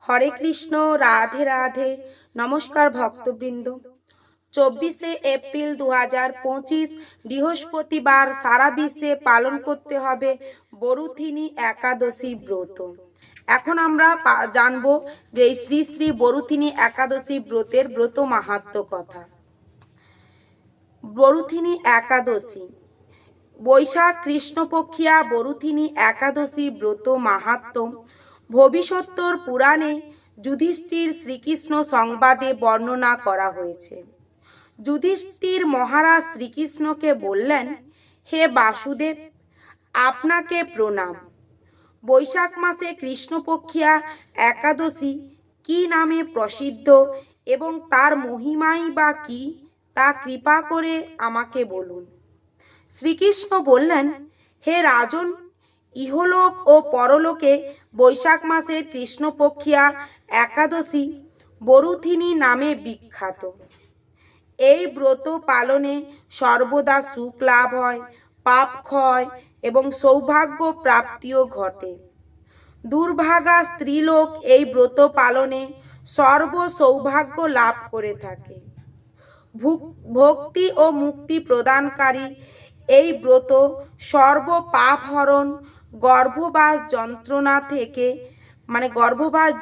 হরে কৃষ্ণ, রাধে রাধে। নমস্কার ভক্তবৃন্দ। 24শে এপ্রিল 2025 বৃহস্পতিবার সারা বিশ্বে পালন করতে হবে বরুথিনী একাদশী ব্রত। এখন আমরা জানবো যে শ্রী শ্রী বরুথিনী একাদশী ব্রতের ব্রত মাহাত্ম্য কথা। বরুথিনী একাদশী বৈশাখ কৃষ্ণপক্ষিয়া বরুথিনী একাদশী ব্রত মাহাত্ম্য ভবিষ্যত্তর পুরাণে যুধিষ্ঠির শ্রীকৃষ্ণ সংবাদে বর্ণনা করা হয়েছে। যুধিষ্ঠির মহারাজ শ্রীকৃষ্ণকে বললেন, হে বাসুদেব, আপনাকে প্রণাম। বৈশাখ মাসে কৃষ্ণপক্ষিয়া একাদশী কি নামে প্রসিদ্ধ এবং তার মহিমাই বা কি, তা কৃপা করে আমাকে বলুন। শ্রীকৃষ্ণ বললেন, হে রাজন, ইহলোক ও পরলোকে বৈশাখ মাসের কৃষ্ণপক্ষিয়া একাদশী বরুথিনী নামে বিখ্যাত। এই ব্রত পালনে সর্বদা সুখ লাভ হয়, পাপ ক্ষয় এবং সৌভাগ্য প্রাপ্তিও ঘটে। দুর্ভাগা স্ত্রীলোক এই ব্রত পালনে সর্ব সৌভাগ্য লাভ করে থাকে। ভক্তি ও মুক্তি প্রদানকারী এই ব্রত সর্ব পাপ হরণ, গর্ভবাস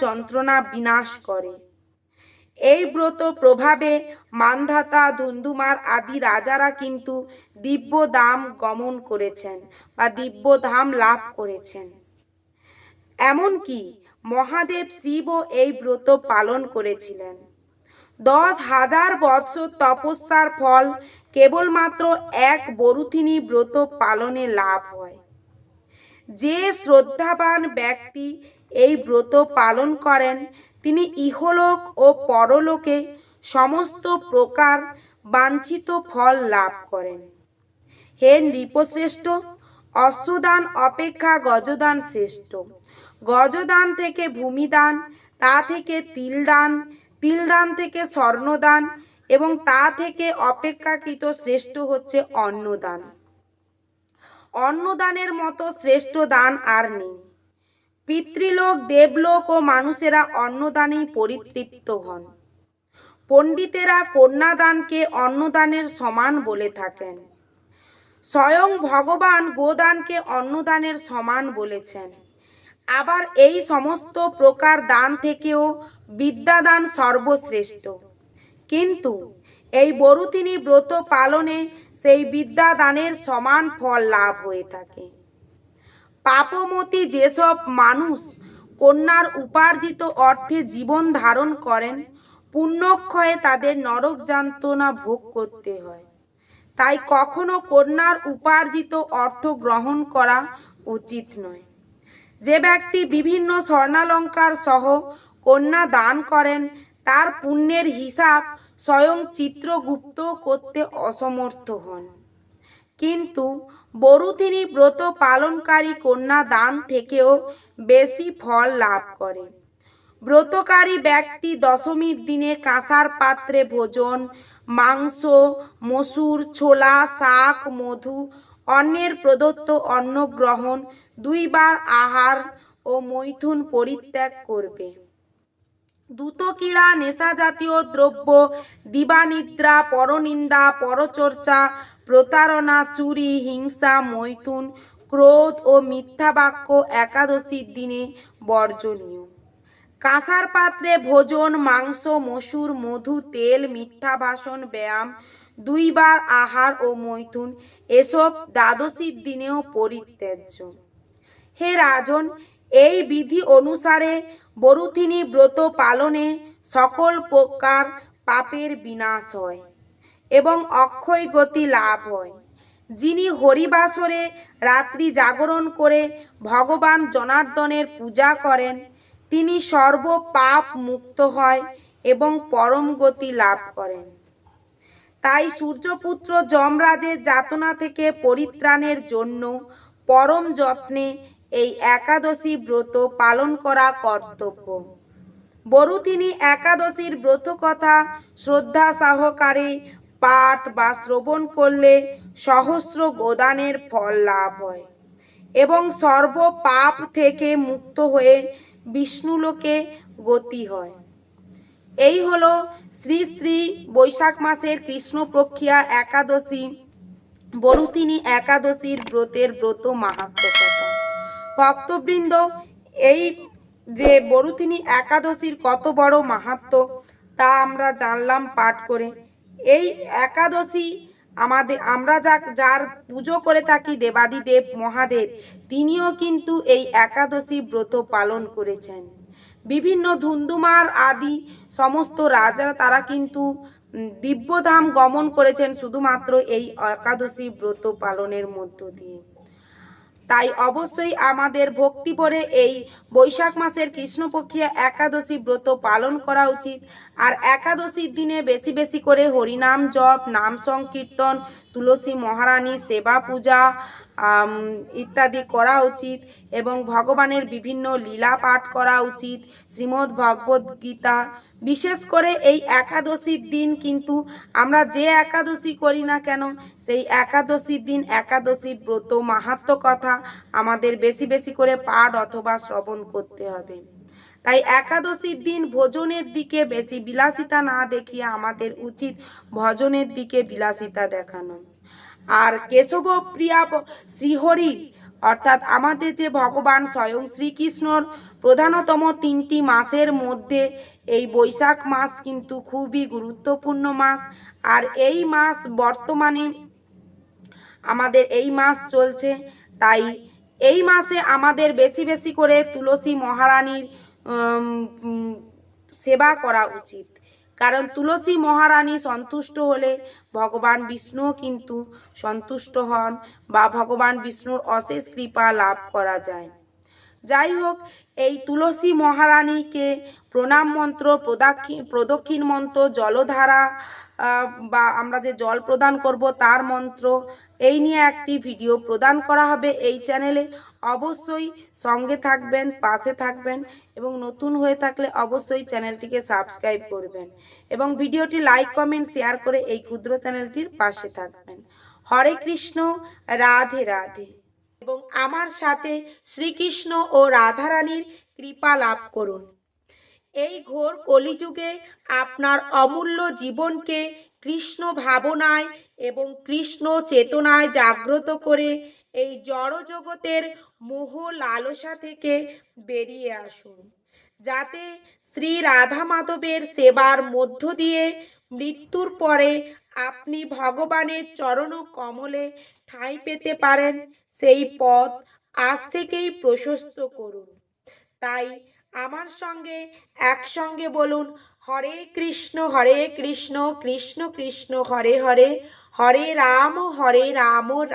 যন্ত্রণা বিনাশ করে। এই ব্রত প্রভাবে মান্ধাতা, ধুন্ধুমার আদি রাজারা কিন্তু দিব্যধাম গমন করেছেন বা দিব্যধাম লাভ করেছেন। এমনকি মহাদেব শিবও এই ব্রত পালন করেছিলেন। 10,000 বৎসর তপস্যার ফল কেবলমাত্র এক বরুথিনী ব্রত পালনে লাভ হয়। যে শ্রদ্ধাবান ব্যক্তি এই ব্রত পালন করেন তিনি ইহলোক ও পরলোকে সমস্ত প্রকার বাঞ্ছিত ফল লাভ করেন। হে নৃপশ্রেষ্ঠ, অশ্বদান অপেক্ষা গজদান শ্রেষ্ঠ। গজদান থেকে ভূমিদান, তা থেকে তিলদান, তিলদান থেকে স্বর্ণদান এবং তা থেকে অপেক্ষাকৃত শ্রেষ্ঠ হচ্ছে অন্নদান। অন্নদানের মতো শ্রেষ্ঠ দান আর নেই। পিতৃলোক, দেবলোক ও মানুষেরা অন্নদানেই পরিতৃপ্ত হন। পণ্ডিতেরা কন্যাদানকে অন্নদানের সমান বলে থাকেন। স্বয়ং ভগবান গোদানকে অন্নদানের সমান বলেছেন। আবার এই সমস্ত প্রকার দান থেকেও বিদ্যাদান সর্বশ্রেষ্ঠ। কিন্তু এই বরুথিনী ব্রত পালনে সেই বিদ্যাদানের সমান ফল লাভ হয়ে থাকে। পাপমতী যেসব মানুষ কন্যার উপার্জিত অর্থে জীবন ধারণ করেন, পুণ্যক্ষয়ে তাদের নরক যন্ত্রণা ভোগ করতে হয়। তাই কখনো কন্যার উপার্জিত অর্থ গ্রহণ করা উচিত নয়। যে ব্যক্তি বিভিন্ন স্বর্ণালঙ্কার সহ কন্যা দান করেন, তার পুণ্যের হিসাব স্বয়ং চিত্রগুপ্ত করতে অসমর্থ হন। কিন্তু বরুথিনী ব্রত পালনকারী কন্যা দান থেকেও বেশি ফল লাভ করে। ব্রতকারী ব্যক্তি দশমীর দিনে কাঁসার পাত্রে ভোজন, মাংস, মসুর, ছোলা, শাক, মধু, অন্যের প্রদত্ত অন্ন গ্রহণ, 2 বার আহার ও মৈথুন পরিত্যাগ করবে। দ্রুতক্রীড়া, নেশা জাতীয় দ্রব্য, দিবানিদ্রা, পরনিন্দা, পরচর্চা, প্রতারণা, চুরি, হিংসা, মৈথুন, ক্রোধ ও মিথ্যা বাক্য একাদশীর দিনে বর্জনীয়। কাঁসার পাত্রে ভোজন, মাংস, মসুর, মধু, তেল, মিথ্যা ভাষণ, ব্যায়াম, 2 বার আহার ও মৈথুন এসব দ্বাদশীর দিনেও পরিত্যাজ্য। হে রাজন, এই বিধি অনুসারে বরুথিনী ব্রত পালনে সকল প্রকার পাপের বিনাশ হয় এবং অক্ষয় গতি লাভ হয়। যিনি হরিবাসরে রাত্রি জাগরণ করে ভগবান জনার্দনের পূজা করেন, তিনি সর্ব পাপ মুক্ত হয় এবং পরম গতি লাভ করেন। তাই সূর্যপুত্র যমরাজের যাতনা থেকে পরিত্রাণের জন্য পরম যত্নে এই একাদশী ব্রত পালন করা কর্তব্য। বরুথিনী একাদশীর ব্রত কথা শ্রদ্ধা সহকারে পাঠ বা শ্রবণ করলে সহস্র গোদানের ফল লাভ হয় এবং সর্ব পাপ থেকে মুক্ত হয়ে বিষ্ণুলোকে গতি হয়। এই হলো শ্রী শ্রী বৈশাখ মাসের কৃষ্ণপক্ষিয়া একাদশী বরুথিনী একাদশীর ব্রতের ব্রত মাহাত্ম্য কথা। ভক্তবৃন্দ, এই যে বরুথিনী একাদশীর কত বড় মাহাত্ম্য তা আমরা জানলাম পাঠ করে। এই একাদশী আমরা যার পুজো করে থাকি দেবাদিদেব মহাদেব, তিনিও কিন্তু এই একাদশী ব্রত পালন করেছেন। বিভিন্ন ধুন্ধুমার আদি সমস্ত রাজা তারা কিন্তু দিব্যধাম গমন করেছেন শুধুমাত্র এই একাদশী ব্রত পালনের মধ্য দিয়ে। তাই অবশ্যই আমাদের ভক্তি ভরে এই বৈশাখ মাসের কৃষ্ণপক্ষিয়া একাদশী ব্রত পালন করা উচিত। আর একাদশীর দিনে বেশি বেশি করে হরিনাম জপ, নাম সংকীর্তন, তুলসী মহারানী সেবা পূজা ইত্যাদি করা উচিত এবং ভগবানের বিভিন্ন লীলা পাঠ করা উচিত। শ্রীমদ্ ভগবদ্ গীতা, বিশেষ করে এই একাদশীর দিন কিন্তু আমরা যে একাদশী করি না কেন সেই একাদশীর দিন একাদশীর ব্রত মাহাত্ম্য কথা আমাদের বেশি বেশি করে পাঠ অথবা শ্রবণ করতে হবে। তাই একাদশীর দিন ভোজনের দিকে বেশি বিলাসিতা না দেখিয়ে আমাদের উচিত ভজনের দিকে বিলাসিতা দেখানো। আর কেশব প্রিয়া শ্রীহরি অর্থাৎ আমাদের যে ভগবান স্বয়ং শ্রীকৃষ্ণর প্রধানতম 3টি মাসের মধ্যে এই বৈশাখ মাস কিন্তু খুবই গুরুত্বপূর্ণ মাস। আর এই মাস বর্তমানে আমাদের এই মাস চলছে, তাই এই মাসে আমাদের বেশি বেশি করে তুলসী মহারানীর সেবা করা উচিত। কারণ তুলসী মহারানী সন্তুষ্ট হলে ভগবান বিষ্ণুও কিন্তু সন্তুষ্ট হন বা ভগবান বিষ্ণুর অশেষ কৃপা লাভ করা যায়। যাই হোক, এই তুলসী মহারানীকে প্রণাম মন্ত্র, প্রদক্ষিণ মন্ত্র, জলধারা বা আমরা যে জল প্রদান করব তার মন্ত্র, এই নিয়ে একটি ভিডিও প্রদান করা হবে এই চ্যানেলে। অবশ্যই সঙ্গে থাকবেন, পাশে থাকবেন এবং নতুন হয়ে থাকলে অবশ্যই চ্যানেলটিকে সাবস্ক্রাইব করবেন এবং ভিডিওটি লাইক কমেন্ট শেয়ার করে এই ক্ষুদ্র চ্যানেলটির পাশে থাকবেন। হরে কৃষ্ণ, রাধে রাধে। এবং আমার সাথে শ্রীকৃষ্ণ ও রাধারানীর কৃপা লাভ করুন। এই ঘোর কলিযুগে আপনার অমূল্য জীবনকে কৃষ্ণ ভাবনায় এবং কৃষ্ণ চেতনায় জাগ্রত করে এই জড় জগতের মোহ লালসা থেকে বেরিয়ে আসুন, যাতে শ্রী রাধা মাধবের সেবার মধ্য দিয়ে মৃত্যুর পরে আপনি ভগবানের চরণ কমলে ঠাঁই পেতে পারেন। সেই পথ আজ থেকেই প্রশস্ত করুন। তাই আমার সঙ্গে একসঙ্গে বলুন, হরে কৃষ্ণ কৃষ্ণ কৃষ্ণ হরে হরে, হরে রাম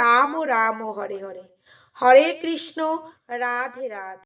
রাম রাম হরে হরে। হরে কৃষ্ণ, রাধে রাধে।